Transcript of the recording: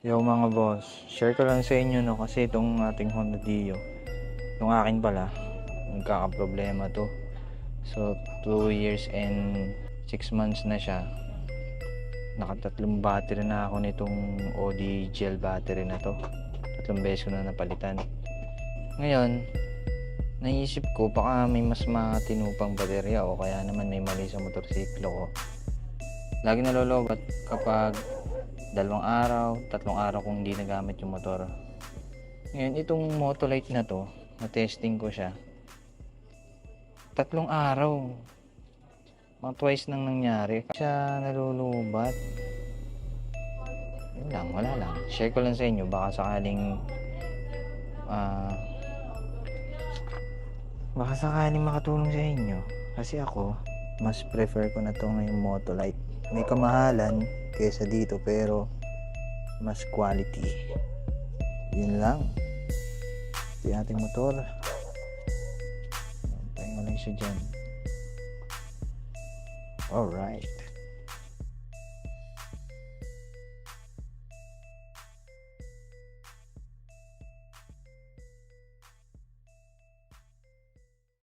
Yo mga boss, share ko lang sa inyo no kasi itong ating Honda Dio, yung akin pala, nagkakaproblema to. So 2 years and 6 months na siya. Nakatatlong battery na ako nitong OD gel battery na to. Tatlong beses ko na napalitan. Ngayon, naisip ko baka may mas matinupang baterya o kaya naman may mali sa motorsiklo ko. Lagi nalolobat kapag 2 araw, 3 araw kung hindi nagamit yung motor. Ngayon, itong Motolite na to, na-testing ko siya. 3 araw. Mga twice nang nangyari. Siya nalulubat. Yun lang, wala lang. Share ko lang sa inyo. Ah, baka sakaling makatulong sa inyo. Kasi ako, mas prefer ko na to ngayong Motolite. May kamahalan kaysa dito pero mas quality. Yun lang. Ito yung ating motor. Tayo mo lang siya dyan. Alright.